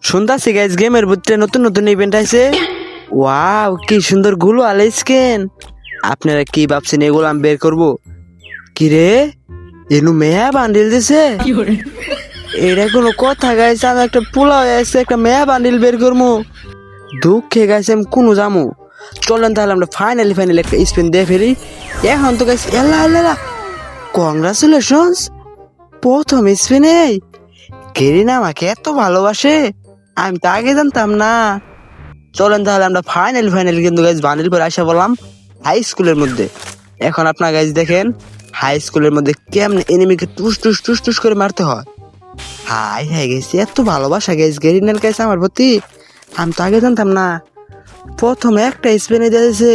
শুনতাছি guys গেমের ভিতরে নতুন নতুন ইভেন্ট আছে। ওয়াও কি সুন্দর গুলো আলে স্কিন। আপনারা কি ভাবছেন এগুলো আমি বের করবো? কি রে এনু মেয়া বান্ডিল দিছে? এটা কোনো কথা গাইস? আমি একটা পোলা হয়ে আছে একটা মেয়া বান্ডিল বের করবো? দুঃখে গাইছে আমি কোনো যামু। চলেন তাহলে আমরা ফাইনালি একটা স্পিন দিয়ে ফেলি। এখন তো গাইস এলা এলা কংগ্রাচুলেশনস, প্রথম স্পিনে গেরিনা আমাকে এত ভালোবাসে, আমি তো আগে জানতাম না। চলেন তাহলে আমরা ফাইনালি কিন্তু গাইজ বান্ডিল করে আসা বললাম হাই স্কুলের মধ্যে। এখন আপনার গাইজ দেখেন হাই স্কুলের মধ্যে কেমন এনিমিকে টুস টুস টুস টুস করে মারতে হয়। হাই হাই গেছি এত ভালোবাসা গাইজ গেরিনার কাছে আমার প্রতি, আমি তো আগে জানতাম না। প্রথমে একটা স্পিনে দিয়েছে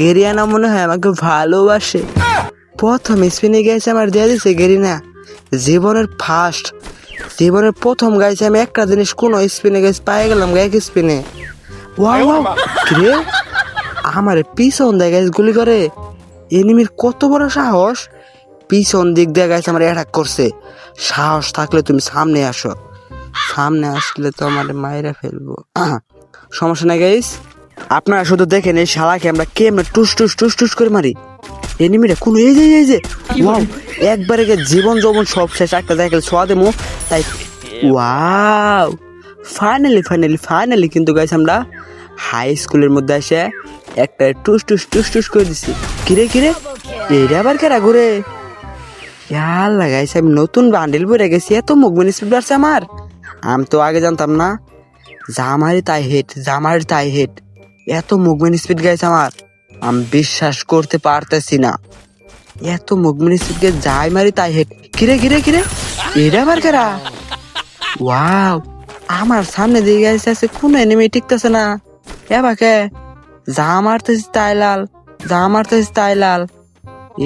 গেরিয়ানা, মনে হয় আমাকে ভালোবাসে। প্রথম স্পিনে গেছে আমার দিয়ে দিছে গেরিনা, জীবনের ফার্স্ট, জীবনের প্রথম গাইছে আমি একটা জিনিস কোন স্পিনে গাইছে পাই গেলাম এক স্পিনে। ওয়াও ওয়াও রে আমার পিছন দিয়ে গাইছে গুলি করে। এনিমির কত বড় সাহস, পিছন দিক দিয়ে গাইছে আমার অ্যাটাক করছে। সাহস থাকলে তুমি সামনে আসো, সামনে আসলে তো আমার মায়েরা ফেলবো। সমস্যা নাই গাইস, আপনারা শুধু দেখেন এই শালাকে আমরা কেমনে টুস টুস টুস টুস করে মারি। এনিমিটা কোন এই যে ওয়াও একবারে জীবন যৌবন সব শেষ, একটা দেখে সোয়াদে মো তাই। ওয়াও ফাইনালি কিন্তু গাইস আমরা হাই স্কুলের মধ্যে এসে একটা টুস টুস টুস টুস করে দিছি। কিরে এটা আবার কেরা ঘুরে আল্লাহ গাইস, আমি নতুন বান্ডিল পরে গেছি, এত মুভমেন্ট স্পিড বাড়ছে আমার, আমি তো আগে জানতাম না। জামারি তাই হেড এত মুভমেন্ট স্পিড গাইছে আমার, আমি বিশ্বাস করতে পারতেছি না। এত মুভমেন্ট স্পিড গে যাই মারি তাই হেড। কিরে এটা আবার কেরা? ওয়াও আমার সামনে দিয়ে গেছে কোন এনিমি টিকতেছে না। এবাকে যা মারতেছি তাই লাল।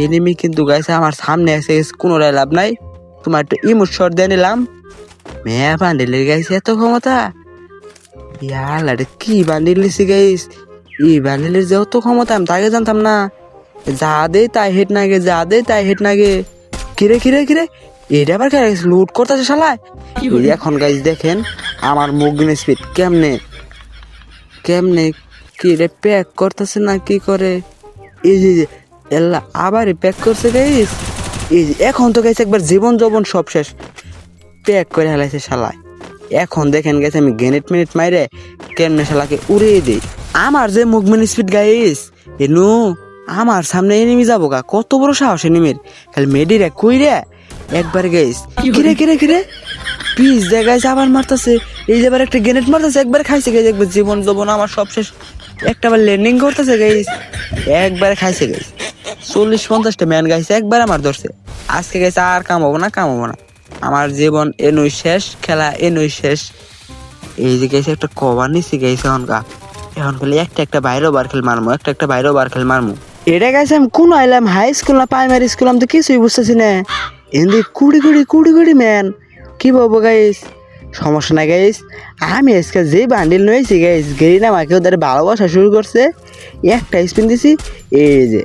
এনিমি কিন্তু গাইছে আমার সামনে এসে কোনো লাভ নাই। তোমার একটু ইমোট শট দিয়ে নিলাম। মেয়া বান্ডিলের গাইছে এত ক্ষমতা, ইয়ালা কি বান্ডিল নিছি গাইস। এই বান্ডিলের যে অত ক্ষমতা আমি তাকে জানতাম না। যা দে তাই হেড নাগে। কিরে এটা আবার লুট করতেছে শালা। এখন গাইস দেখেন আমার মুভমেন্ট স্পিড কেমনে কি রে প্যাক করতেছে না কি করে। এই যে এল্লা আবার প্যাক করছে গাইস। এই যে এখন তো গাইস একবার জীবন যৌবন সব শেষ, প্যাক করে হেলাইছে শালায়। এখন দেখেন গেছে আমি মিনিট মাইরে কেমনে শালাকে উড়িয়ে দিই। আমার যে মুভমেন্ট স্পিড গাইস, এনু আমার সামনে এনিমি যাবো গা, কত বড় সাহস এনিমির। খালি মেডিরে কইরে একবার গাইস। কিরে পিস দে গাইস আবার মারতেছে। এই যে আবার একটা গ্রেনেড মারতেছে, একবার খাইছে গাইস, একবার জীবন যৌবন আমার সব শেষ। একটা বার ল্যান্ডিং করতেছে গাইস, একবার খাইছে গাইস। 40-50টা ম্যান গাইছে একবার আমার ধরছে। আজকে গাইছে আর কামাবো না আমার জীবন এনুই শেষ, খেলা এনুই শেষ। এই যে গেছে একটা কভার নিছি গেছে এখন খালি একটা বাইরেও বার খেল মারমু। এটা গেছে আমি কোন আইলাম হাই স্কুল না প্রাইমারি স্কুল, আমি তো কিছুই বুঝতেছি না। এমনি কুড়ি ম্যান কি বলবো গাইস। সমস্যা নাই গাইস, আমি আজকে যে বান্ডিল নিয়েছি গাইস গেরিনা আমাকে ওদের ভালোবাসা শুরু করছে। একটা স্পিন দিছি, এই যে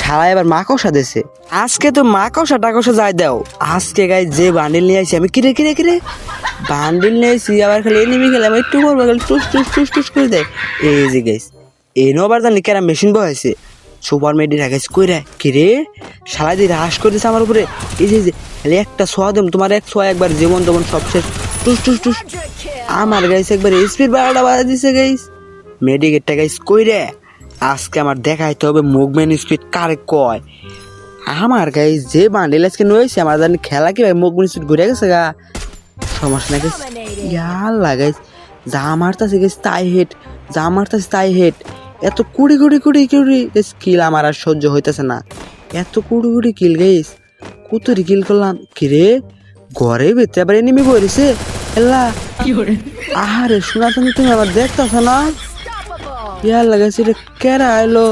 শালা এবার মাকড়সা দিছে। আজকে তো মাকড়সা টাকড়সা যাই দাও। আজকে গাইস যে বান্ডিল নিয়ে আসি আমি, কিরে বান্ডিল নিয়েছি আবার খালি এনিমি খেলে আমি একটু করবো খালি টুস করে দেয়। এই যে গাইস এনো আবার জানি কেরা মেশিন বয়েছে সুপার মেডি রাখাইছে কইরা। কিরে শালা দিয়ে হ্রাস করে দিছে আমার উপরে। এই যে খালি একটা ছোঁয়া দেব তোমার, এক ছোঁয়া একবার জীবন তখন সব শেষ। টুস আমার গাইস একবার স্পিড বাড়া দিছে গাইস। মেডিকেটটা গাইস কইরে আজকে আমার দেখাইতে হবে মুভমেন্ট স্পিড কারে কয়। আমার গাইস যে বান্ডিল আজকে নয়েছে আমার জানি খেলা কি ভাই মুভমেন্ট স্পিড ঘুরে গেছে গা। সমস্যা নাই গাইস, ইয়াল্লা গাইস যা মারতাছে গাইস তাই হেড। এত কুড়ি কিল আমার আর সহ্য হইতেছে না। এত কুড়ি কিল গাইস, কতরি কিল করলাম। কিরে ঘরে ভিতরে আবার এনিমি বইছে এল্লা। আহারে শোনা তুমি আবার দেখতেছ না। ইয়াল্লা গাইস এটা কেরা আইলো।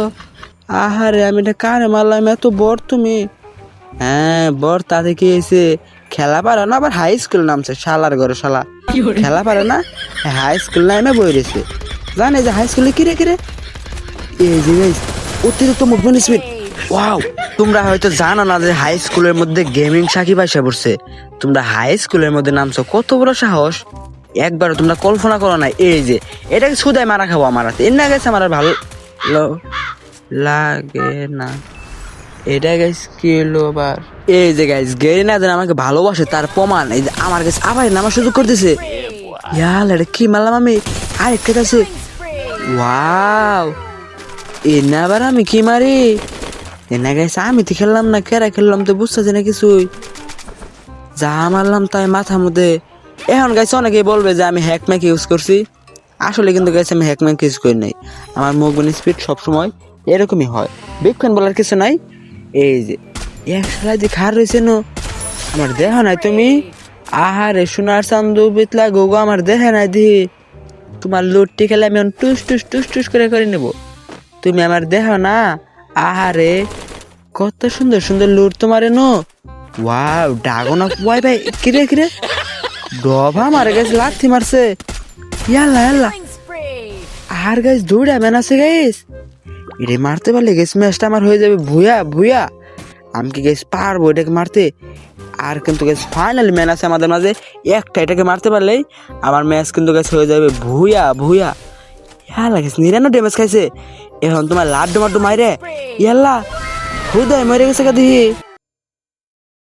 আহারে আমি এটা কারে মারলাম, এত বর তুমি। হ্যাঁ বর তাতে কি হয়েছে, খেলা পারে না আবার হাই স্কুল নামছে শালার ঘরে শালা। খেলা পারে না হাই স্কুল নামে বই রয়েছে, জানে যে হাই স্কুলে কিরে এই যে গাইস অতিরিক্ত মুভমেন্ট স্পিড। ওয়াও তোমরা হয়তো জানো না যে হাই স্কুলের মধ্যে গেমিং সাকিব আইসা পড়ছে। তোমরা হাই স্কুলের মধ্যে নামছো, কত বড় সাহস। একবারও তোমরা কল্পনা করো না এই যে এটাকে সুদায় মারা খাবো আমার হাতে এর না গেছে আমার আর ভালো লাগে না এটা গাইস কি হলো আবার এই যে গাইস গেরিনা যেন আমাকে ভালোবাসে তার প্রমাণ এই যে আমার কাছে আবার নামার সুযোগ করতেছে ইয়াল এটা কি মারলাম আমি আরেকটা আছে ওয়াও এ না আবার আমি কি মারি এ না গাইস আমি তো খেললাম না কেরা খেললাম তো বুঝতেছি না কিছুই যা মারলাম তাই মাথার মধ্যে এখন গাইছে অনেকে বলবে যে আমি হ্যাকম্যাক ইউজ করছি আসলে কিন্তু গাইছে আমি হ্যাকম্যাক ইউজ করি নাই আমার মুভমেন্ট স্পিড সবসময় এরকমই হয় বিগ ফ্যান বলার কিছু নাই এই যে এক সালা যে খার রয়েছে নো আমার দেহ নাই তুমি আহারে সোনার চান্দু বিতলা গোগো আমার দেহ নাই দি তোমার লুটটি খেলে আমি টুস টুস টুস টুস করে নেব তুমি আমার দেহ না আহারে কত সুন্দর সুন্দর লুট তোমারে নো ওয়াও ডাগনা ওয়াই ভাই কিরে ডভা মারে গেছে লাথি মারছে ইয়াল্লা ইয়াল্লা আর গাইস দৌড়া ম্যান আছে গাইস এটা মারতে পারলে গেস ম্যাচটা আমার হয়ে যাবে ভুয়া আমি কি গেস পারবো এটাকে মারতে আর কিন্তু গেস ফাইনাল ম্যান আছে আমাদের মাঝে একটা এটাকে মারতে পারলেই আমার ম্যাচ কিন্তু গেস হয়ে যাবে ভুয়া ইয়াল্লা গেস 99 ড্যামেজ খাইছে এখন তোমার লাড্ডু মাড্ডু মাইরে ইয়াল্লা হুদায় মরে গেছে কাদি